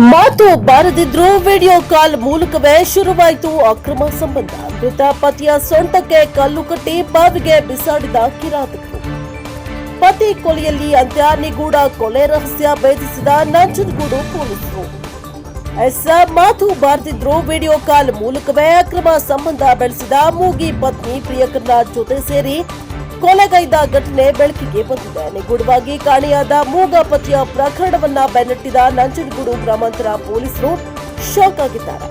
ಮಾತು ಬಾರದಿದ್ರೂ video call ಮೂಲಕವೇ ಶುರುವಾಯಿತು ಅಕ್ರಮ ಸಂಬಂಧ. ಮೃತ ಪತಿಯ ಸೊಂಟಕ್ಕೆ ಕಲ್ಲು ಕಟ್ಟಿ ಬಾವಿಗೆ ಬಿಸಾಡಿದ ಕಿರಾತಕರು. ಪತಿ ಕೊಲೆಯಲ್ಲಿ ಅಂತ್ಯ, ನಿಗೂಢ ಕೊಲೆ ರಹಸ್ಯ ಭೇದಿಸಿದ ನಂಜನಗೂಡು ಪೊಲೀಸರು. ಮಾತು ಬಾರದಿದ್ರೂ ವಿಡಿಯೋ ಕಾಲ್ ಮೂಲಕವೇ ಅಕ್ರಮ ಸಂಬಂಧ ಬೆಳೆಸಿದ ಮೂಗಿ ಪತ್ನಿ ಪ್ರಿಯಕರನ ಜೊತೆ ಸೇರಿ ಕೊಲೆಗೈದ ಘಟನೆ ಬೆಳಕಿಗೆ ಬಂದಿದೆ. ನಿಗೂಢವಾಗಿ ಕಾಣೆಯಾದ ಮೂಗ ಪತಿಯ ಪ್ರಕರಣವನ್ನ ಬೆನ್ನಟ್ಟಿದ ನಂಜನಗೂಡು ಗ್ರಾಮಾಂತರ ಪೊಲೀಸರು ಶಾಕ್ ಆಗಿದ್ದಾರೆ.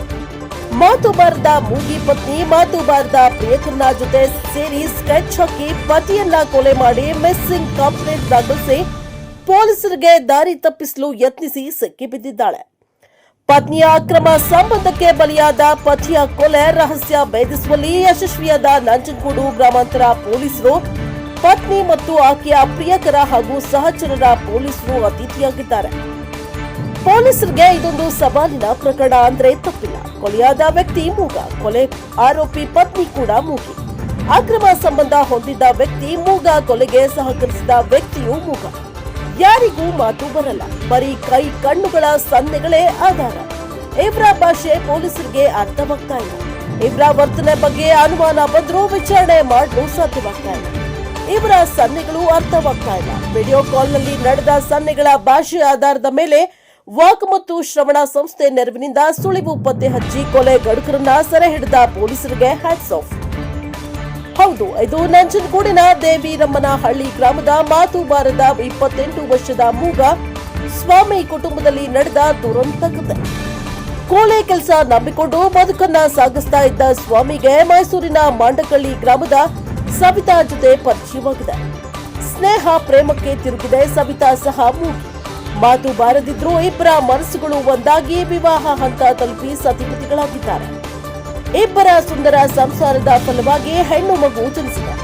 ಮಾತು ಬಾರದ ಮೂಗಿ ಪತ್ನಿ ಮಾತು ಬಾರದ ಪ್ರಿಯಕರನ ಜೊತೆ ಸೇರಿ ಸ್ಕೆಚ್ ಹಾಕಿ ಪತಿಯನ್ನ ಕೊಲೆ ಮಾಡಿ ಮಿಸ್ಸಿಂಗ್ ಕಂಪ್ಲೇಂಟ್ ದಾಖಲಿಸಿ ಪೊಲೀಸರಿಗೆ ದಾರಿ ತಪ್ಪಿಸಲು ಯತ್ನಿಸಿ ಸಿಕ್ಕಿಬಿದ್ದಿದ್ದಾಳೆ. ಪತ್ನಿಯ ಅಕ್ರಮ ಸಂಬಂಧಕ್ಕೆ ಬಲಿಯಾದ ಪತಿಯ ಕೊಲೆ ರಹಸ್ಯ ಭೇದಿಸುವಲ್ಲಿ ಯಶಸ್ವಿಯಾದ ನಂಜನಗೂಡು ಗ್ರಾಮಾಂತರ ಪೊಲೀಸರು ಪತ್ನಿ ಮತ್ತು ಆಕೆಯ ಪ್ರಿಯಕರ ಹಾಗೂ ಸಹಚರರ ಪೊಲೀಸರು ಅತಿಥಿಯಾಗಿದ್ದಾರೆ. ಪೊಲೀಸರಿಗೆ ಇದೊಂದು ಸವಾಲಿನ ಪ್ರಕರಣ ಅಂದ್ರೆ ತಪ್ಪಿಲ್ಲ. ಕೊಲೆಯಾದ ವ್ಯಕ್ತಿ ಮೂಗ, ಕೊಲೆ ಆರೋಪಿ ಪತ್ನಿ ಕೂಡ ಮೂಗಿ. ಅಕ್ರಮ ಸಂಬಂಧ ಹೊಂದಿದ್ದ ವ್ಯಕ್ತಿ ಮೂಗ, ಕೊಲೆಗೆ ಸಹಕರಿಸಿದ ವ್ಯಕ್ತಿಯೂ ಮೂಗ. ಯಾರಿಗೂ ಮಾತು ಬರಲ್ಲ, ಬರೀ ಕೈ ಕಣ್ಣುಗಳ ಸನ್ನೆಗಳೇ ಆಧಾರ. ಇವರ ಭಾಷೆ ಪೊಲೀಸರಿಗೆ ಅರ್ಥವಾಗ್ತಾ ಇಲ್ಲ. ಇವರ ವರ್ತನೆ ಬಗ್ಗೆ ಅನುಮಾನ ಬಂದರೂ ವಿಚಾರಣೆ ಮಾಡಲು ಸಾಧ್ಯವಾಗ್ತಾ ಇಲ್ಲ. ಇವರ ಸನ್ನೆಗಳು ಅರ್ಥವಾಗ್ತಾ ಇಲ್ಲ. ವಿಡಿಯೋ ಕಾಲ್ನಲ್ಲಿ ನಡೆದ ಸನ್ನೆಗಳ ಭಾಷೆ ಆಧಾರದ ಮೇಲೆ ವಾಕ್ ಮತ್ತು ಶ್ರವಣ ಸಂಸ್ಥೆ ನೆರವಿನಿಂದ ಸುಳಿವು ಪತ್ತೆ ಹಚ್ಚಿ ಕೊಲೆ ಗಡುಕರನ್ನ ಸೆರೆ ಹಿಡಿದ ಪೊಲೀಸರಿಗೆ ಹ್ಯಾಟ್ಸ್ ಆಫ್. ಹೌದು, ಇದು ನಂಜನಗೂಡಿನ ದೇವಿರಮ್ಮನಹಳ್ಳಿ ಗ್ರಾಮದ ಮಾತು ಬಾರದ 28 ವರ್ಷದ ಮೂಗ ಸ್ವಾಮಿ ಕುಟುಂಬದಲ್ಲಿ ನಡೆದ ದುರಂತ ಕಥೆ. ಕೋಲೆ ಕೆಲಸ ನಂಬಿಕೊಂಡು ಬದುಕನ್ನ ಸಾಗಿಸ್ತಾ ಇದ್ದ ಸ್ವಾಮಿಗೆ ಮೈಸೂರಿನ ಮಾಂಡಕಳ್ಳಿ ಗ್ರಾಮದ ಸವಿತಾ ಜೊತೆ ಪರಿಚಯವಾಗಿದೆ. ಸ್ನೇಹ ಪ್ರೇಮಕ್ಕೆ ತಿರುಗಿದೆ. ಸವಿತಾ ಸಹ ಮೂಗಿ. ಮಾತು ಬಾರದಿದ್ರೂ ಇಬ್ಬರ ಮನಸ್ಸುಗಳು ಒಂದಾಗಿ ವಿವಾಹ ಹಂತ ತಲುಪಿ ಸತಿಪತಿಗಳಾಗಿದ್ದಾರೆ. ಇಬ್ಬರ ಸುಂದರ ಸಂಸಾರದ ಫಲವಾಗಿ ಹೆಣ್ಣು ಮಗು ಜನಿಸಿದೆ.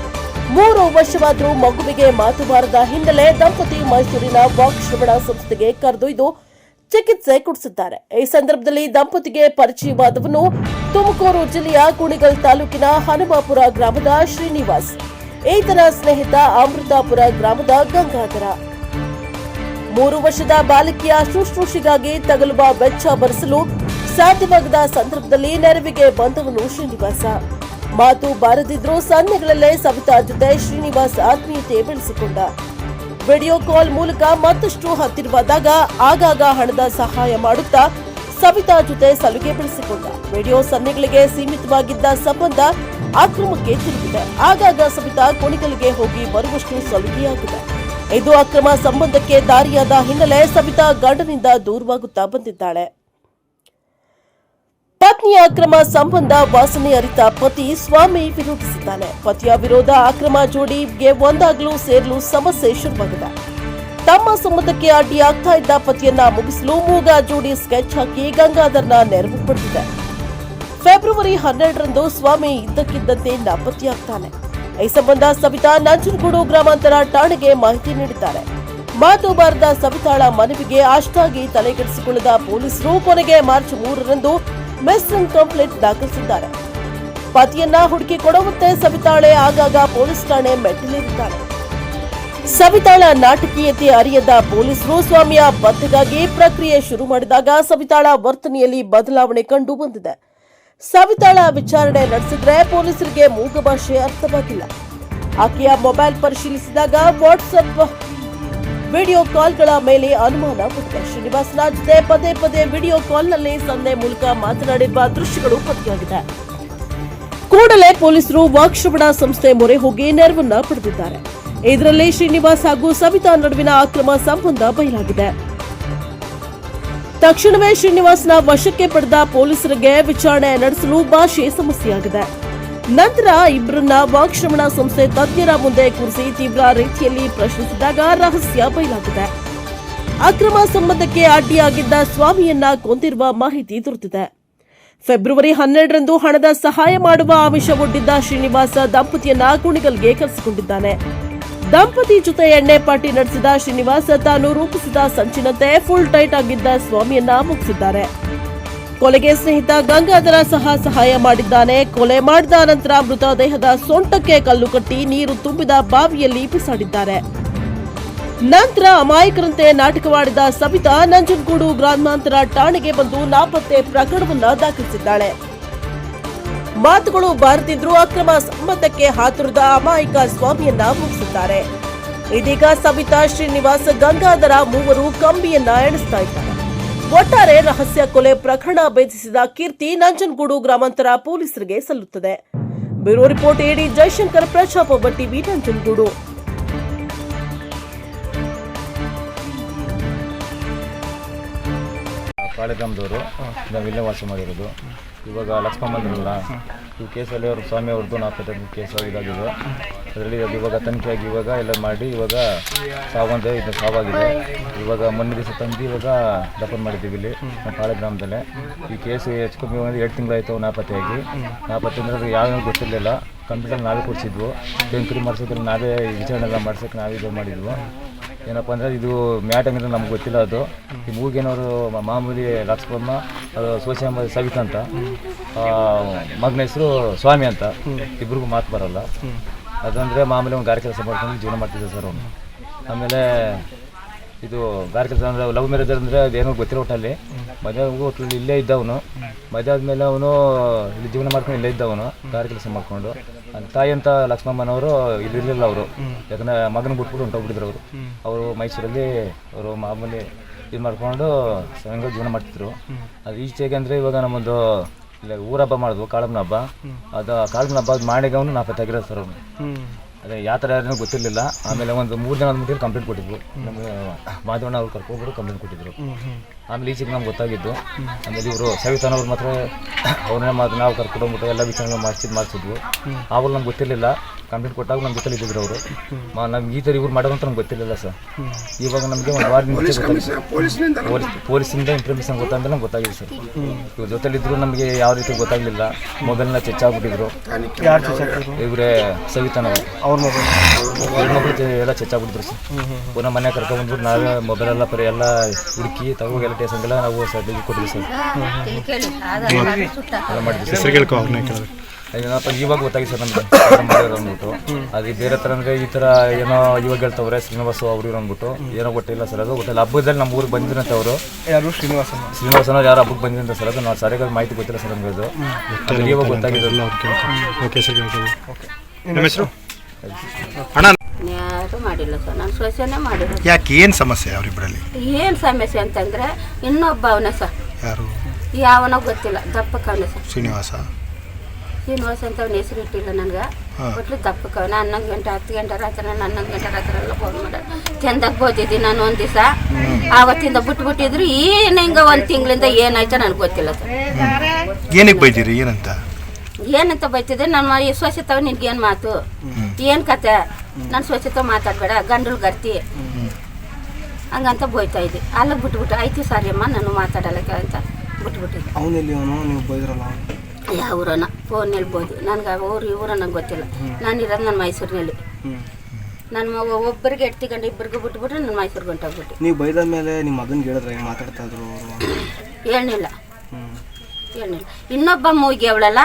3 ವರ್ಷವಾದರೂ ಮಗುವಿಗೆ ಮಾತು ಬಾರದ ಹಿನ್ನೆಲೆ ದಂಪತಿ ಮೈಸೂರಿನ ವಾಕ್ ಶ್ರವಣ ಸಂಸ್ಥೆಗೆ ಕರೆದೊಯ್ದು ಚಿಕಿತ್ಸೆ ಕೊಡಿಸಿದ್ದಾರೆ. ಈ ಸಂದರ್ಭದಲ್ಲಿ ದಂಪತಿಗೆ ಪರಿಚಯವಾದವನು ತುಮಕೂರು ಜಿಲ್ಲೆಯ ಕುಣಿಗಲ್ ತಾಲೂಕಿನ ಹನುಮಾಪುರ ಗ್ರಾಮದ ಶ್ರೀನಿವಾಸ್, ಈತನ ಸ್ನೇಹಿತ ಅಮೃತಾಪುರ ಗ್ರಾಮದ ಗಂಗಾಧರ. 3 ವರ್ಷದ ಬಾಲಕಿಯ ಶುಶ್ರೂಷೆಗಾಗಿ ತಗಲುವ ವೆಚ್ಚ ಭರಿಸಲು ಸಾಧ್ಯವಾಗದ ಸಂದರ್ಭದಲ್ಲಿ ನೆರವಿಗೆ ಬಂದವನು ಶ್ರೀನಿವಾಸ. ಮಾತು ಬಾರದಿದ್ರೂ ಸನ್ನೆಗಳಲ್ಲೇ ಸವಿತಾ ಜೊತೆ ಶ್ರೀನಿವಾಸ್ ಆತ್ಮೀಯತೆ ಬೆಳೆಸಿಕೊಂಡ. ವಿಡಿಯೋ ಕಾಲ್ ಮೂಲಕ ಮತ್ತಷ್ಟು ಹತ್ತಿರವಾದಾಗ ಆಗಾಗ ಹಣದ ಸಹಾಯ ಮಾಡುತ್ತಾ ಸವಿತಾ ಜೊತೆ ಸಲುಗೆ ಬೆಳೆಸಿಕೊಂಡ. ವಿಡಿಯೋ ಸನ್ನೆಗಳಿಗೆ ಸೀಮಿತವಾಗಿದ್ದ ಸಂಬಂಧ ಅಕ್ರಮಕ್ಕೆ ತಿರುಗಿದೆ. ಆಗಾಗ ಸವಿತಾ ಕುಣಿಗಲ್ಗೆ ಹೋಗಿ ಬರುವಷ್ಟು ಸಲುಗೆಯಾಗಿದೆ. ಇದು ಅಕ್ರಮ ಸಂಬಂಧಕ್ಕೆ ದಾರಿಯಾದ ಹಿನ್ನೆಲೆ ಸವಿತಾ ಗಂಡನಿಂದ ದೂರವಾಗುತ್ತಾ ಬಂದಿದ್ದಾಳೆ. ಪತ್ನಿಯ ಅಕ್ರಮ ಸಂಬಂಧ ವಾಸನೆ ಅರಿತ ಪತಿ ಸ್ವಾಮಿ ವಿರೋಧಿಸಿದ್ದಾನೆ. ಪತಿಯ ವಿರೋಧ ಅಕ್ರಮ ಜೋಡಿಗೆ ಒಂದಾಗಲು ಸೇರಲು ಸಮಸ್ಯೆ ಶುರುವಾಗಿದೆ. ತಮ್ಮ ಸಂಬಂಧಕ್ಕೆ ಅಡ್ಡಿಯಾಗ್ತಾ ಇದ್ದ ಪತಿಯನ್ನ ಮುಗಿಸಲು ಮೂಗ ಜೋಡಿ ಸ್ಕೆಚ್ ಹಾಕಿ ಗಂಗಾಧರ್ನ ನೆರವು ಪಡೆದಿದೆ. ಫೆಬ್ರವರಿ 12ರಂದು ಸ್ವಾಮಿ ಇದ್ದಕ್ಕಿದ್ದಂತೆ ನಾಪತ್ತೆಯಾಗ್ತಾನೆ. ಈ ಸಂಬಂಧ ಸವಿತಾ ನಂಜನಗೂಡು ಗ್ರಾಮಾಂತರ ಠಾಣೆಗೆ ಮಾಹಿತಿ ನೀಡಿದ್ದಾರೆ. ಮಾತು ಬಾರದ ಸವಿತಾಳ ಮನವಿಗೆ ಅಷ್ಟಾಗಿ ತಲೆಕೆಡಿಸಿಕೊಳ್ಳದ ಪೊಲೀಸರು ಕೊನೆಗೆ ಮಾರ್ಚ್ 3ರಂದು ಮಿಸ್ಸಿಂಗ್ ಕಂಪ್ಲೇಂಟ್ ದಾಖಲಿಸಿದ್ದಾರೆ. ಪತಿಯನ್ನ ಹುಡುಕಿ ಕೊಡುವಂತೆ ಸವಿತಾಳೆ ಆಗಾಗ ಪೊಲೀಸ್ ಠಾಣೆ ಮೆಟ್ಟಿಲೇರಿದ್ದಾಳೆ. ಸವಿತಾಳ ನಾಟಕೀಯತೆ ಅರಿಯದ ಪೊಲೀಸರು ಸ್ವಾಮಿಯ ಪತ್ತೆಗಾಗಿ ಪ್ರಕ್ರಿಯೆ ಶುರು ಮಾಡಿದಾಗ ಸವಿತಾಳ ವರ್ತನೆಯಲ್ಲಿ ಬದಲಾವಣೆ ಕಂಡು ಬಂದಿದೆ. ಸವಿತಾಳ ವಿಚಾರಣೆ ನಡೆಸಿದ್ರೆ ಪೊಲೀಸರಿಗೆ ಮೂಗ ಭಾಷೆ ಅರ್ಥವಾಗಿಲ್ಲ. ಆಕೆಯ ಮೊಬೈಲ್ ಪರಿಶೀಲಿಸಿದಾಗ ವಾಟ್ಸ್ಆಪ್ ವಿಡಿಯೋ ಕಾಲ್ಗಳ ಮೇಲೆ ಅನುಮಾನ ಬಂದಿದೆ. ಶ್ರೀನಿವಾಸನ ಜೊತೆ ಪದೇ ಪದೇ ವಿಡಿಯೋ ಕಾಲ್ನಲ್ಲಿ ಸನ್ನೆ ಮೂಲಕ ಮಾತನಾಡಿರುವ ದೃಶ್ಯಗಳು ಪತ್ತೆಯಾಗಿದೆ. ಕೂಡಲೇ ಪೊಲೀಸರು ವಾಕ್ ಶ್ರವಣ ಸಂಸ್ಥೆ ಮೊರೆ ಹೋಗಿ ನೆರವನ್ನ ಪಡೆದಿದ್ದಾರೆ. ಇದರಲ್ಲಿ ಶ್ರೀನಿವಾಸ್ ಹಾಗೂ ಸವಿತಾ ನಡುವಿನ ಅಕ್ರಮ ಸಂಬಂಧ ಬಯಲಾಗಿದೆ. ತಕ್ಷಣವೇ ಶ್ರೀನಿವಾಸ್ನ ವಶಕ್ಕೆ ಪಡೆದ ಪೊಲೀಸರಿಗೆ ವಿಚಾರಣೆ ನಡೆಸಲು ಭಾಷೆ ಸಮಸ್ಯೆಯಾಗಿದೆ. ನಂತರ ಇಬ್ಬರನ್ನ ವಾಕ್ ಶ್ರವಣ ಸಂಸ್ಥೆ ತಜ್ಞರ ಮುಂದೆ ಕೂರಿಸಿ ತೀವ್ರ ರೀತಿಯಲ್ಲಿ ಪ್ರಶ್ನಿಸಿದಾಗ ರಹಸ್ಯ ಬಯಲಾಗಿದೆ. ಅಕ್ರಮ ಸಂಬಂಧಕ್ಕೆ ಅಡ್ಡಿಯಾಗಿದ್ದ ಸ್ವಾಮಿಯನ್ನ ಕೊಂದಿರುವ ಮಾಹಿತಿ ದೊರೆತಿದೆ. ಫೆಬ್ರವರಿ 12ರಂದು ಹಣದ ಸಹಾಯ ಮಾಡುವ ಆಮಿಷವೊಡ್ಡಿದ್ದ ಶ್ರೀನಿವಾಸ ದಂಪತಿಯನ್ನ ಕುಣಿಗಲ್ಗೆ ಕರೆಸಿಕೊಂಡಿದ್ದಾನೆ. ದಂಪತಿ ಜೊತೆ ಎಣ್ಣೆ ಪಾರ್ಟಿ ನಡೆಸಿದ ಶ್ರೀನಿವಾಸ ತಾನು ರೂಪಿಸಿದ ಸಂಚಿನಂತೆ ಫುಲ್ ಟೈಟ್ ಆಗಿದ್ದ ಸ್ವಾಮಿಯನ್ನ ಮುಗಿಸಿದ್ದಾರೆ. ಕೊಲೆಗೆ ಸ್ನೇಹಿತ ಗಂಗಾಧರ ಸಹ ಸಹಾಯ ಮಾಡಿದ್ದಾನೆ. ಕೊಲೆ ಮಾಡಿದ ನಂತರ ಮೃತದೇಹದ ಸೊಂಟಕ್ಕೆ ಕಲ್ಲು ಕಟ್ಟಿ ನೀರು ತುಂಬಿದ ಬಾವಿಯಲ್ಲಿ ಬಿಸಾಡಿದ್ದಾರೆ. ನಂತರ ಅಮಾಯಕರಂತೆ ನಾಟಕವಾಡಿದ ಸವಿತಾ ನಂಜನಗೂಡು ಗ್ರಾಮಾಂತರ ಠಾಣೆಗೆ ಬಂದು ನಾಪತ್ತೆ ಪ್ರಕರಣವನ್ನ ದಾಖಲಿಸಿದ್ದಾಳೆ. ಮಾತುಗಳು ಬಾರದಿದ್ರೂ ಅಕ್ರಮ ಸಂಬಂಧಕ್ಕೆ ಹಾತುರದ ಅಮಾಯಕ ಸ್ವಾಮಿಯನ್ನ ಮುಗಿಸಿದ್ದಾರೆ. ಇದೀಗ ಸವಿತಾ, ಶ್ರೀನಿವಾಸ್, ಗಂಗಾಧರ ಮೂವರು ಕಂಬಿಯನ್ನ ಎಣಿಸ್ತಾ ಇದ್ದಾರೆ. ಒಟ್ಟಾರೆ ರಹಸ್ಯ ಕೊಲೆ ಪ್ರಕರಣ ಭೇದಿಸಿದ ಕೀರ್ತಿ ನಂಜನಗೂಡು ಗ್ರಾಮಾಂತರ ಪೊಲೀಸರಿಗೆ ಸಲ್ಲುತ್ತದೆ. ಬ್ಯೂರೋ ರಿಪೋರ್ಟ್ ಎಡಿ ಜಯಶಂಕರ್, ಪ್ರಜಾಪ್ರಭ ಟಿವಿ, ನಂಜನಗೂಡು. ಪಾಳೆಗಾಮದವರು ನಾವು ಇಲ್ಲೇ ವಾಸ ಮಾಡಿರೋದು. ಇವಾಗ ಲಕ್ಷ್ಮಣ ಬಂದ್ರಲ್ಲ, ಈ ಕೇಸಲ್ಲಿ ಅವರು ಸ್ವಾಮಿ ಅವ್ರದ್ದು ನಾಪತ್ತೆ ಕೇಸು ಇದಾಗಿದೆ. ಅದರಲ್ಲಿ ಅದು ಇವಾಗ ತನಿಖೆಯಾಗಿ ಇವಾಗ ಎಲ್ಲ ಮಾಡಿ ಇವಾಗ ಸಾವಾಗಿದೆ. ಇವಾಗ ಮೊನ್ನೆ ದಿವಸ ತಂದು ಇವಾಗ ದಫನ್ ಮಾಡಿದ್ದೀವಿ ಇಲ್ಲಿ ನಮ್ಮ ಪಾಳೆ ಗ್ರಾಮದಲ್ಲೇ. ಈ ಕೇಸು ಹೆಚ್ಚು ಕಮ್ಮಿ 2 ತಿಂಗಳಾಯಿತು ನಾಪತ್ತೆಯಾಗಿ. ನಾಪತ್ತೆ ಅಂದರೆ ಯಾವ್ದು ಗೊತ್ತಿರಲಿಲ್ಲ. ಕಂಪ್ಯೂಟರ್ ನಾವೇ ಕೊಡಿಸಿದ್ವು. ಎಂಕ್ವೈರಿ ಮಾಡಿಸೋದ್ರಲ್ಲಿ ನಾವೇ ವಿಚಾರಣೆ ಎಲ್ಲ ಮಾಡ್ಸೋಕ್ಕೆ ನಾವೇ ಇದು ಮಾಡಿದ್ವು. ಏನಪ್ಪ ಅಂದರೆ ಇದು ಮ್ಯಾಟ್ ಅಂದರೆ ನಮ್ಗೆ ಗೊತ್ತಿಲ್ಲ. ಅದು ಈ ಮೂಗೇನವರು ಮಾಮೂಲಿ ಲಕ್ಷ್ಮಮ್ಮ, ಅದು ಸೋಷಿಯಮ್ಮ ಸವಿತಾ ಅಂತ, ಮಗನ ಹೆಸರು ಸ್ವಾಮಿ ಅಂತ. ಇಬ್ರಿಗೂ ಮಾತು ಬರೋಲ್ಲ. ಅದಂದರೆ ಮಾಮೂಲಿ ಒಂದು ಗಾರೆ ಕೆಲಸ ಮಾಡ್ಕೊಂಡು ಜೀವನ ಮಾಡ್ತಿದ್ದೆ ಸರ್ ಅವನು. ಆಮೇಲೆ ಇದು ಗಾರೆ ಕೆಲಸ ಅಂದರೆ ಲವ್ ಮ್ಯಾರೇಜ್ ಅಂದರೆ ಅದೇನೋ ಗೊತ್ತಿರೋ ಒಟ್ಟಲ್ಲಿ. ಮದುವೆ ಒಟ್ಟಲ್ಲಿ ಇಲ್ಲೇ ಇದ್ದವನು. ಮದುವೆ ಆದಮೇಲೆ ಅವನು ಇಲ್ಲಿ ಜೀವನ ಮಾಡ್ಕೊಂಡು ಇಲ್ಲೇ ಇದ್ದವನು ಗಾರೆ ಕೆಲಸ ಮಾಡಿಕೊಂಡು. ತಾಯಿ ಅಂತ ಲಕ್ಷ್ಮಮ್ಮನವರು ಇಲ್ಲಿರಲಿಲ್ಲ ಅವರು. ಯಾಕಂದರೆ ಮಗನ ಬಿಟ್ಬಿಟ್ಟು ಹೊಂಟೋಗ್ಬಿಟ್ಟಿದ್ರು ಅವರು. ಅವರು ಮೈಸೂರಲ್ಲಿ ಅವರು ಮಾಮೂಲಿ ಇದು ಮಾಡಿಕೊಂಡು ಸಂಘ ಜೀವನ ಮಾಡ್ತಿದ್ರು. ಅದು ಈಚೆಗೆ ಅಂದರೆ ಇವಾಗ ನಮ್ಮೊಂದು ಇಲ್ಲ ಊರ ಹಬ್ಬ ಮಾಡಿದ್ವು, ಕಾಳಮ್ಮನ ಹಬ್ಬ. ಅದು ಕಾಳಮ್ಮನ ಹಬ್ಬ ಮಾಡಿಗೆ ಅವನು ನಾಪತ್ತಾಗಿರೋದು ಸರ್ ಅವನು. ಅದೇ ಯಾವ ಥರ ಯಾರೇನೋ ಗೊತ್ತಿರಲಿಲ್ಲ. ಆಮೇಲೆ ಒಂದು 3 ಜನ ಮುಟ್ಟಿಗೆ ಕಂಪ್ಲೇಂಟ್ ಕೊಟ್ಟಿದ್ವು. ನಮಗೆ ಮಾಧವಣ್ಣ ಅವ್ರು ಕರ್ಕೊಂಡ್ಬಿಟ್ಟು ಕಂಪ್ಲೇಂಟ್ ಕೊಟ್ಟಿದ್ರು. ಆಮೇಲೆ ಈಚೆಗೆ ನಮ್ಗೆ ಗೊತ್ತಾಗಿದ್ದು. ಆಮೇಲೆ ಇವರು ಸವಿತಾನವ್ರು ಮಾತ್ರ ಅವ್ರನ್ನೇ ಮಾತು ನಾವು ಕರ್ಕೊಂಡೋಗ್ಬಿಟ್ಟು ಎಲ್ಲ ವಿಚಾರಣೆ ಮಾಡಿಸಿದ್ವು. ಆವಾಗ ನಮ್ಗೆ ಗೊತ್ತಿರಲಿಲ್ಲ. ಕಂಪ್ಲೇಂಟ್ ಕೊಟ್ಟಾಗ ನಮ್ಗೆ ಗೊತ್ತಿದ್ದಿದ್ರು ಅವರು. ನಮ್ಗೆ ಈ ಥರ ಇವ್ರು ಮಾಡೋದು ಅಂತ ನಮ್ಗೆ ಗೊತ್ತಿರಲಿಲ್ಲ ಸರ್. ಇವಾಗ ನಮಗೆ ಒಂದು ವಾರ ಮುಂಚೆ ಗೊತ್ತಾಗಿದೆ. ಪೊಲೀಸಿಂದ ಇನ್ಫಾರ್ಮೇಷನ್ ಗೊತ್ತಾದ್ರೆ ನಮ್ಗೆ ಗೊತ್ತಾಗಿದೆ ಸರ್. ಇವ್ರ ಜೊತೆಲಿದ್ರು ನಮಗೆ ಯಾವ ರೀತಿ ಗೊತ್ತಾಗಲಿಲ್ಲ. ಮೊಬೈಲ್ನ ಚೆಚ್ಚಾಗ್ಬಿಟ್ಟಿದ್ರು. ಇವರೇ ಸವಿತಾನವರು ಅವ್ರ ಮಗಳು ಎಲ್ಲ ಚೆಚ್ಚಾಗ್ಬಿಟ್ಟಿದ್ರು ಸರ್. ಪುನಃ ಮನೆ ಕರ್ಕೊಂಡ್ಬಂದ್ಬಿಟ್ಟು ನಾವೇ ಮೊಬೈಲೆಲ್ಲ ಎಲ್ಲ ಹುಡುಕಿ ತಗೋಗೆಲ್ಲ ಟೇಸಂಗೆಲ್ಲ ನಾವು ಸರ್ಟಿಫಿಕೇಟ್ ಕೊಟ್ಟಿದ್ವಿ ಸರ್. ಎಲ್ಲ ಮಾಡಿದ್ವಿ ಸರ್. ಏನಪ್ಪ ಇವಾಗ ಗೊತ್ತಾಗಿದೆ ಸರ್ ನಮಗೆ ಮಾಡಿದ್ರು ಅಂದ್ಬಿಟ್ಟು. ಅದು ಬೇರೆ ಥರ ಅಂದರೆ ಈ ಥರ ಏನೋ ಇವಾಗ ಹೇಳ್ತವ್ರೆ ಶ್ರೀನಿವಾಸ ಅವರು ಇರೋ ಅಂದ್ಬಿಟ್ಟು ಏನೋ ಗೊತ್ತಿಲ್ಲ ಸರ್. ಅದು ಗೊತ್ತಿಲ್ಲ. ಹಬ್ಬದಲ್ಲಿ ನಮ್ಮ ಊರಿಗೆ ಬಂದಿರಂತ ಅವರು ಯಾರು ಶ್ರೀನಿವಾಸನವ್ರು ಯಾರು ಹಬ್ಬಕ್ಕೆ ಬಂದಿರಂತ ಸರ್. ಅದು ನಾವು ಸರಿಯಾಗಿ ಮಾಹಿತಿ ಗೊತ್ತಿಲ್ಲ ಸರ್ ನಮಗೆ. ಅದು ಇವಾಗ ಗೊತ್ತಾಗಿದ್ದಲ್ಲ. ಯಾರು ಮಾಡಿಲ್ಲ ಸರ್. ನಾನು ಸೊಸೆನೇ ಮಾಡಿಲ್ಲ. ಯಾಕೆ ಏನು ಸಮಸ್ಯೆ ಅವರಿಬ್ಬರಲ್ಲಿ? ಏನು ಸಮಸ್ಯೆ ಅಂತಂದ್ರೆ ಇನ್ನೊಬ್ಬ ಅವನ ಸರ್. ಯಾರು? ಯಾವನೋ ಗೊತ್ತಿಲ್ಲ. ದಪ್ಪಕ್ಕವನ ಸರ್. ಶ್ರೀನಿವಾಸ ಅಂತ ಅವನ ಹೆಸರು ಇಟ್ಟಿಲ್ಲ ನನಗೆ. ಒಟ್ಟು ದಪ್ಪಕ್ಕವನ. 11 ಗಂಟೆ 10 ಗಂಟೆ ರಾತ್ರಿ 11 ಗಂಟೆ ರಾತ್ರಿ ಎಲ್ಲ ಫೋನ್ ಮಾಡೋದು. ಚೆಂದಾಗಿ ಬೋದಿದ್ದಿ ನಾನು ಒಂದು ದಿವಸ. ಆವತ್ತಿಂದ ಬಿಟ್ಬಿಟ್ಟಿದ್ರು. ಏನು ಹಿಂಗೆ 1 ತಿಂಗಳಿಂದ ಏನಾಯ್ತು ನನಗೆ ಗೊತ್ತಿಲ್ಲ ಸರ್. ಏನಕ್ಕೆ ಬೈದಿರಿ? ಏನಂತ ಬೈತಿದ್ದೆ. ನನ್ನ ಸ್ವಚ್ಛತವ ನಿನ್ಗೇನು ಮಾತು, ಏನು ಕತೆ, ನಾನು ಸ್ವಚ್ಛತೆ ಮಾತಾಡಬೇಡ, ಗಂಡಲ್ ಗರ್ತಿ ಹಂಗಂತ ಬೋಯ್ತಾ ಇದ್ದೆ. ಅಲ್ಲಿಗೆ ಬಿಟ್ಬಿಟ್ಟು ಆಯ್ತು ಸಾರಿ ಅಮ್ಮ ನಾನು ಮಾತಾಡಲ್ಲ ಅಂತ ಬಿಟ್ಬಿಟ್ಟಿದ್ದೆ. ಯಾವ್ರನ ಫೋನ್ ಹೇಳ್ಬೋದು ನನಗೆ. ಅವ್ರು ಇವರು ನಂಗೆ ಗೊತ್ತಿಲ್ಲ. ನಾನಿರೋದು ನನ್ನ ಮೈಸೂರಿನಲ್ಲಿ. ನನ್ನ ಒಬ್ಬರಿಗೆ ಎಡ್ತಿಕೊಂಡು ಇಬ್ಬರಿಗೂ ಬಿಟ್ಬಿಟ್ರೆ ನಾನು ಮೈಸೂರಿಗೆ ಹೊಂಟೋಗ್ಬಿಟ್ಟು. ನೀವು ಬೈದ ಮೇಲೆ ನಿಮ್ಮ ಮಗನಿಗೆ ಹೇಳಿದ್ರೆ ಮಾತಾಡ್ತಾ ಇದ್ರು? ಹೇಳಿಲ್ಲ. ಇನ್ನೊಬ್ಬ ಮೂಗಿ ಅವಳಲ್ಲ,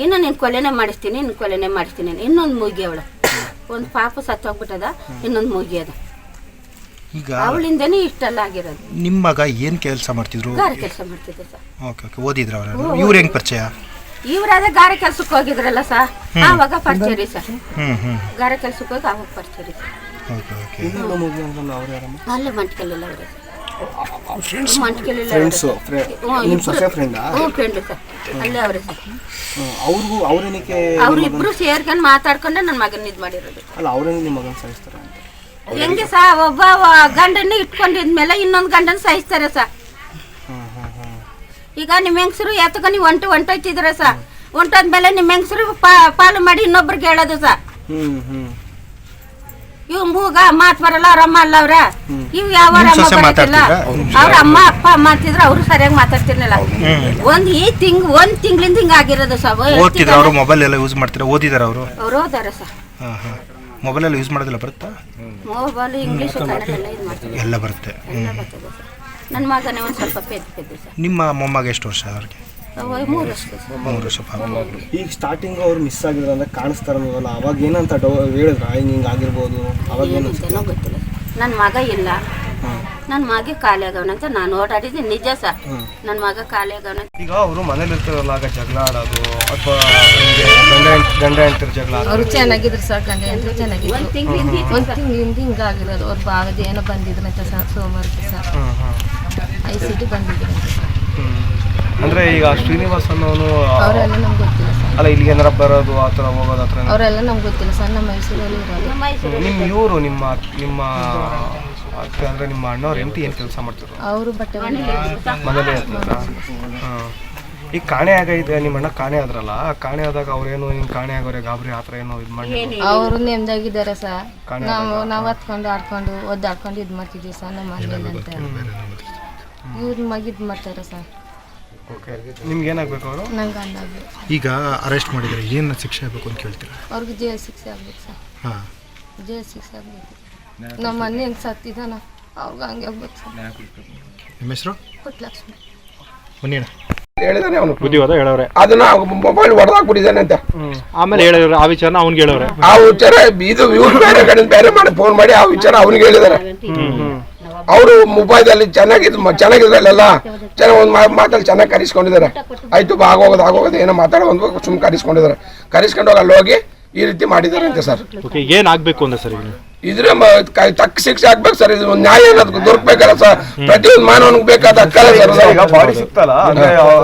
ಇನ್ನು ನಿನ್ನ ಕೊಲೆನೇ ಮಾಡಿಸ್ತೀನಿ ಇನ್ನೊಂದು ಮೂಗಿ ಅವಳು. ಒಂದು ಪಾಪ ಸತ್ತೋಗ್ಬಿಟ್ಟದ, ಇನ್ನೊಂದು ಮೂಗಿ ಅದ. ಈಗ ಅವಳಿಂದನೇ ಇಷ್ಟೆಲ್ಲ ಆಗಿರೋದು. ನಿಮ್ಮ ಮಗ ಏನು ಕೆಲಸ ಮಾಡ್ತಿದ್ರು? ಗಾರೆ ಕೆಲಸ ಮಾಡ್ತಿದ್ದೆ ಸರ್. ಓಕೆ ಓದಿದ್ರ ಅವರು? ಇವ್ರು ಹೆಂಗೆ ಪರಿಚಯ? ಇವರಾದ ಗಾರೆ ಕೆಲ್ಸಕ್ಕೆ ಹೋಗಿದ್ರಲ್ಲ ಸರ್, ಆವಾಗ ಪರಿಚಯ ರೀ ಸರ್. ಗಾರೆ ಕೆಲ್ಸಕ್ಕೆ ಹೋಗಿ ಆವಾಗ ಪರಿಚಯ ರೀ ಸರ್. ಅಲ್ಲೇ ಮಂಟ್ಕಲ್ಲಿಲ್ಲ ಅವರೇ ಸರ್. ಮಂಟ್ಕಲ್ಲಿಲ್ಲ friend sir. ಅಲ್ಲೇ ಅವರೇ ಸರ್. ಅವ್ರಿಬ್ರು ಸೇರ್ಕೊಂಡು ಮಾತಾಡ್ಕೊಂಡೆ ನನ್ನ ಮಗನ ಇದು ಮಾಡಿರೋದು. ಅಲ್ಲ ಅವ್ರೇನು ನಿಮ್ಮ ಮಗನ ಸಾಯಿಸ್ತಾರೆ ಅಂತ ಹೆಂಗೆ ಸಾ? ಒಬ್ಬ ಗಂಡನ್ನ ಇಟ್ಕೊಂಡಿದ್ಮೇಲೆ ಇನ್ನೊಂದು ಗಂಡನ ಸಾಯಿಸ್ತಾರೆ ಸರ್. ಈಗ ನಿಮ್ಮ ಹೆಂಗಸರು ಎತ್ತಕ ನೀವು ಹೊಂಟೋಯ್ತಿದ್ರ ಸರ್. ಹೊಂಟೋದ್ಮೇಲೆ ನಿಮ್ಮ ಹೆಂಗಸರು ಪಾಲು ಮಾಡಿ ಇನ್ನೊಬ್ರಿಗೆ ಹೇಳೋದು ಸರ್. ಇವ್ ಮೂಗ ಮಾತ್ ಬರಲ್ಲ, ಅವ್ರ ಅಮ್ಮ ಅಲ್ಲ ಅವ್ರ. ಇವ್ ಯಾವ ಬರತ್ತಿಲ್ಲ. ಅವ್ರ ಅಮ್ಮ ಅಪ್ಪ ಮಾಡ್ತಿದ್ರು, ಅವ್ರು ಸರಿಯಾಗಿ ಮಾತಾಡ್ತಿರ್ಲಿಲ್ಲ. ಒಂದ್ ತಿಂಗಳಿಂದ ಹಿಂಗ ಆಗಿರೋದು ಸರ್. ಅವರು ಮೊಬೈಲ್ ಎಲ್ಲ ಯೂಸ್ ಮಾಡ್ತಾರೆ. ಓದಿದಾರ ಅವರು? ಅವ್ರು ಓದಾರ ಸರ್. ಮೊಬೈಲ್ ಎಲ್ಲ ಯೂಸ್ ಮಾಡೋದಿಲ್ಲ? ಬರುತ್ತಾ? ಮೊಬೈಲ್ ಇಂಗ್ಲೀಷ್ ಕನ್ನಡ ಎಲ್ಲ ಬರುತ್ತೆ. ನನ್ನ ಮಗನೇ ಒಂದು ಸ್ವಲ್ಪ ಪೆದ್ದು ಸರ್. ನಿಮ್ಮ ಮೊಮ್ಮಗ ಎಷ್ಟು ವರ್ಷ ಅವ್ರಿಗೆ? 3 ವರ್ಷ. 3 ವರ್ಷ. ಈಗ ಸ್ಟಾರ್ಟಿಂಗ್ ಅವ್ರು ಮಿಸ್ ಆಗಿದ್ರು ಅಂದ್ರೆ ಕಾಣಿಸ್ತಾರಲ್ಲ, ಅವಾಗ ಏನಂತ ಹೇಳಿದ್ರ ಹಿಂಗೆ ಆಗಿರ್ಬೋದು? ಅವಾಗ ಏನಂತನೋ ಗೊತ್ತಿಲ್ಲ. ನನ್ನ ಮಗ ಇಲ್ಲ, ನನ್ನ ಮಗ ಖಾಲಿ ಆಗವನ ಅಂತ ನಾನು ಓಡಾಡಿದ್ದೀನಿ, ನಿಜ ಸರ್. ನನ್ನ ಮಗ ಖಾಲಿ ಆಗವನ. ಈಗ ಅವರು ಮನೇಲಿ ಇರ್ತಾರಲ್ಲ, ಆಗ ಜಗಳ ಆಡೋದು ಅಥವಾ ಗಂಡ ಹೆಂಡ್ತಿರ ಜಗಳ ಅವ್ರು ಚೆನ್ನಾಗಿದ್ರು ಸರ್, ಗಂಡ ಹೆಂಡ್ರು ಚೆನ್ನಾಗಿದ್ರು. ಒಂದು ತಿಂಗಳಿಂದ ಒಂದು ತಿಂಗಳಿಂದ ಹಿಂಗಾಗಿರೋದು. ಅವ್ರು ಬಾಗದ ಏನೋ ಬಂದಿದ್ರಂತ ಸರ್, ಸೋಮವಾರಕ್ಕೆ ಸರ್ ICT ಬಂದಿದ್ರಂತ ಸರ್. ಅಂದ್ರೆ ಈಗ ಶ್ರೀನಿವಾಸ್ ಅನ್ನೋನು ಅವರೆಲ್ಲ ನಮ್ಗೆ ಗೊತ್ತಿಲ್ಲ ಸರ್. ಅಲ್ಲ, ಇಲ್ಲಿಗೆ ಏನಾರ ಬರೋದು ಆ ಥರ ಹೋಗೋದು ಆ ಥರ ಅವರೆಲ್ಲ ನಮ್ಗೆ ಗೊತ್ತಿಲ್ಲ ಸರ್. ನಮ್ಮ ಮೈಸೂರಲ್ಲಿ ಇರೋದು. ನಿಮ್ಮ ಇವರು ನಿಮ್ಮ ಅತ್ತೆ ಅಂದರೆ ನಿಮ್ಮ ಅಣ್ಣವ್ರ ಹೆಂಡತಿ ಏನು ಕೆಲಸ ಮಾಡ್ತಾರೆ? ಅವರು ಬಟ್ಟೆ ಮನೇಲೇ ಇರ್ತಾರ. ಹಾಂ. ಈಗ ಕಾಣೆ ಆಗೈತೆ, ನಿಮ್ಮ ಅಣ್ಣ ಕಾಣೆ ಆದ್ರಲ್ಲ, ಕಾಣೆ ಆದಾಗ ಅವ್ರೇನು ಹಿಂಗೆ ಕಾಣೆ ಆಗೋರೆ ಗಾಬರಿ ಆ ಥರ ಏನೋ ಇದು ಮಾಡಿ ಅವರು ನೆಮ್ಮದಾಗಿದ್ದಾರೆ ಸರ್. ನಾವು ಹತ್ಕೊಂಡು ಆಡ್ಕೊಂಡು ಒದ್ದಾಡ್ಕೊಂಡು ಇದು ಮಾಡ್ತಿದ್ದೀವಿ ಸರ್ ನಮ್ಮ ಮನೇಲಿ ಅಂತ. ಇವ್ರ ಮಗ ಇದು ಮಾಡ್ತಾರೆ ಸರ್. ಓಕೆ, ನಿಮ್ಗೆ ಏನಾಗಬೇಕು ಅವರು? ನಂಗೆ ಅಂದಾಗಬೇಕು. ಈಗ ಅರೆಸ್ಟ್ ಮಾಡಿದರೆ ಏನು ಶಿಕ್ಷೆ ಆಗಬೇಕು ಅಂತ ಕೇಳ್ತೀರಾ? ಅವ್ರಿಗೆ ಜೈಲು ಶಿಕ್ಷೆ ಆಗ್ಬೇಕು ಸರ್. ಹಾಂ, ಜೈಲು ಶಿಕ್ಷೆ ಆಗ್ಬೇಕು. ನಮ್ಮ ಮನೆ ಹೆಂಗೆ ಸತ್ತಿದ್ದಾನ ಅವ್ರಿಗೆ ಹಂಗೆ ಆಗ್ಬೇಕು ಸರ್. ನಿಮ್ಮ ಹೆಸರು? ಪುಟ್ಟಲಕ್ಷ್ಮಿ. ಮುನಿಯಣ್ಣ ಹೇಳಿದಾನೆ ಅವನು ಬುದ್ಧಿವಾದ ಹೇಳವ್ರೆ. ಅದನ್ನ ಮೊಬೈಲ್ ಹೊಡೆದಾಕ್ಬಿಟ್ಟಿದ್ದಾನೆ ಅಂತ. ಆಮೇಲೆ ಹೇಳಿದ್ರು ಆ ವಿಚಾರನ ಅವ್ನಿಗೆ ಹೇಳವ್ರೆ. ಆ ವಿಚಾರ ಇದು ಇವ್ರು ಬೇರೆ ಕಡೆ ಬೇರೆ ಮಾಡಿ ಫೋನ್ ಮಾಡಿ ಆ ವಿಚಾರ ಅವನಿಗೆ ಹೇಳಿದಾರೆ. ಅವರು ಮೊಬೈಲಲ್ಲಿ ಚೆನ್ನಾಗಿದ್ರಲ್ಲ, ಚೆನ್ನಾಗಿ ಒಂದು ಮಾತಲ್ಲಿ ಚೆನ್ನಾಗಿ ಕರೆಸ್ಕೊಂಡಿದ್ದಾರೆ. ಆಯ್ತು ಆಗೋಗೋದು ಏನೋ ಮಾತಾಡೋ ಒಂದು ಸುಮ್ಮನೆ ಕರೆಸ್ಕೊಂಡಿದ್ದಾರೆ. ಕರೆಸ್ಕೊಂಡು ಅಲ್ಲಿ ಹೋಗಿ ಈ ರೀತಿ ಮಾಡಿದ್ದಾರೆ ಅಂತ ಸರ್. ಓಕೆ, ಏನಾಗಬೇಕು ಅಂದ್ರೆ ಸರ್ ಈಗ ಇದ್ರೆ ತಕ್ಕ ಶಿಕ್ಷೆ ಆಗ್ಬೇಕು ಸರ್. ಇದು ಒಂದು ನ್ಯಾಯ ಅನ್ನೋದು ದೊರಕಬೇಕಲ್ಲ ಸರ್. ಪ್ರತಿಯೊಂದು ಮಾನವನಿಗೆ ಬೇಕಾದ ಹಕ್ಕಲ್ಲ ಸರ್. ಈಗ ಬಾಡಿ ಸಿಕ್ತಲ್ಲ,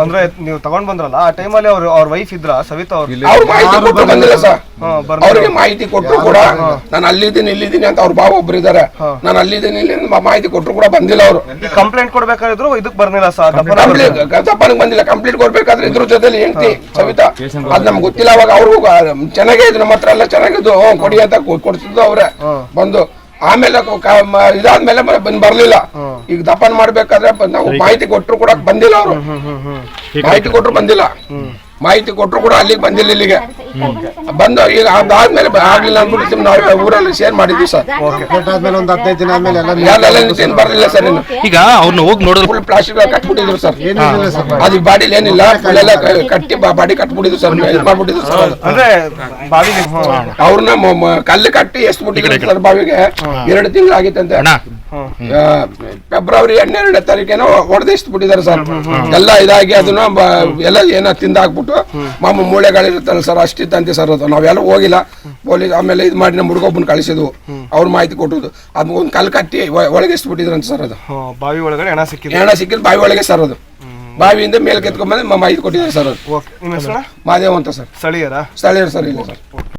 ಅಂದ್ರೆ ನೀವು ತಗೊಂಡ್ ಬಂದ್ರಲ್ಲ, ಆ ಟೈಮಲ್ಲಿ ಅವ್ರ ವೈಫ್ ಇದ್ರ ಸವಿತಾ ಅವ್ರು, ಅವ್ರು ಮಾಹಿತಿ ಕೊಟ್ಟು ಬಂದಿಲ್ಲ ಸರ್. ಅವ್ರಿಗೆ ಮಾಹಿತಿ ಕೊಟ್ಟರು ಕೂಡ ನಾನು ಇಲ್ಲಿದ್ದೀನಿ ಅಂತ ಅವ್ರ ಭಾವ ಒಬ್ರು ಇದಾರೆ. ನಾನು ಅಲ್ಲಿದ್ದೀನಿ ಇಲ್ಲಿ ಮಾಹಿತಿ ಕೊಟ್ಟರು ಕೂಡ ಬಂದಿಲ್ಲ. ಅವರು ಕಂಪ್ಲೇಂಟ್ ಕೊಡ್ಬೇಕಾದ್ರು ಇದಕ್ಕೆ ಬರ್ನಿಲ್ಲ ಸರ್. ದಪ್ಪನಿಗೆ ಬಂದಿಲ್ಲ. ಕಂಪ್ಲೀಟ್ ಕೊಡ್ಬೇಕಾದ್ರೆ ಇದ್ರ ಜೊತೆಲಿ ಹೇಳ್ತಿ ಸವಿತಾ, ಅದ್ ನಮ್ಗೆ ಗೊತ್ತಿಲ್ಲ. ಅವಾಗ ಅವ್ರಿಗೂ ಚೆನ್ನಾಗೇ ಇದ್ರು, ನಮ್ಮ ಹತ್ರ ಎಲ್ಲ ಚೆನ್ನಾಗಿದ್ದು ಕೊಡಿ ಅಂತ ಕೊಡ್ತಿದ್ದು ಅವ್ರೆ ಬಂದು. ಆಮೇಲೆ ಇದಾದ್ಮೇಲೆ ಬರ್ಲಿಲ್ಲ. ಈಗ ದಪ್ಪನ್ ಮಾಡ್ಬೇಕಾದ್ರೆ ನಾವು ಮಾಹಿತಿ ಕೊಟ್ಟರು ಕೂಡ ಬಂದಿಲ್ಲ. ಅವರು ಮಾಹಿತಿ ಕೊಟ್ಟರು ಬಂದಿಲ್ಲ. ಮಾಹಿತಿ ಕೊಟ್ಟರು ಕೂಡ ಅಲ್ಲಿಗೆ ಬಂದಿಲ್ಲ. ಇಲ್ಲಿಗೆ ಬಂದು ಈಗ ಅದಾದ್ಮೇಲೆ ಆಗ್ಲಿಲ್ಲ ಅಂದ್ಬಿಟ್ಟು ನಾವು ಊರಲ್ಲಿ ಶೇರ್ ಮಾಡಿದ್ವಿ ಸರ್. ಆದ್ಮೇಲೆ ಒಂದು 15 ದಿನ ಆದ್ಮೇಲೆ ಎಲ್ಲ ಬರ್ಲಿಲ್ಲ ಸರ್. ಇನ್ನು ಈಗ ಅವ್ರನ್ನ ಹೋಗಿ ನೋಡಿದ್ರು ಫುಲ್ ಪ್ಲಾಸ್ಟಿಕ್ ಕಟ್ಬಿಟ್ಟಿದ್ರು ಸರ್. ಅದು ಬಾಡಿಲಿ ಏನಿಲ್ಲ, ಫುಲ್ ಎಲ್ಲ ಕಟ್ಟಿ ಬಾಡಿ ಕಟ್ಬಿಟ್ಟಿದ್ರು ಸರ್. ಮಾಡ್ಬಿಟ್ಟಿದ್ರು ಸರ್. ಅಂದ್ರೆ ಬಾವಿಗೆ ಅವ್ರನ್ನ ಕಲ್ಲು ಕಟ್ಟಿ ಎಷ್ಟು ಬಿಟ್ಟಿದ್ರು ಸರ್ ಬಾವಿಗೆ. 2 ತಿಂಗಳಾಗಿತ್ತಂತೆ. ಫೆಬ್ರವರಿ 12ನೇ ತಾರೀಕೇನೋ ಹೊಡೆದಿಷ್ಟು ಬಿಟ್ಟಿದ್ದಾರೆ ಸರ್. ಎಲ್ಲ ಇದಾಗಿ ಅದನ್ನ ಎಲ್ಲ ಏನೋ ತಿಂದಾಕ್ಬಿಟ್ಟು ಮಾಮೂಲು ಮೂಳೆಗಳಿರುತ್ತಲ್ಲ ಸರ್, ಅಷ್ಟಿತ್ತಂತೆ ಸರ್. ಅದು ನಾವೆಲ್ಲ ಹೋಗಿಲ್ಲ. ಪೊಲೀಸ್ ಆಮೇಲೆ ಇದು ಮಾಡಿ ನಮ್ಮ ಹುಡುಗೊಬ್ಬನ ಕಳಿಸಿದ್ವು. ಅವ್ರು ಮಾಹಿತಿ ಕೊಟ್ಟದ್ದು ಅದು ಒಂದು ಕಲ್ಲು ಕಟ್ಟಿ ಒಳಗೆ ಎಷ್ಟು ಬಿಟ್ಟಿದ್ರಂತೆ ಸರ್. ಅದು ಬಾವಿ ಒಳಗಡೆ ಹೆಣ ಸಿಕ್ಕಿದ್ದು ಬಾವಿ ಒಳಗೆ ಸರ್. ಅದು ಬಾವಿಯಿಂದ ಮೇಲೆ ಕೆತ್ಕೊಂಡ್ಬಂದು ಮಾಹಿತಿ ಕೊಟ್ಟಿದ್ದಾರೆ ಸರ್. ಅದು ನಿಮ್ಮ ಹೆಸರು? ಮಾದೇವ್ ಅಂತ ಸರ್. ಸ್ಥಳೀಯರು ಸರ್ ಇಲ್ಲ ಸರ್.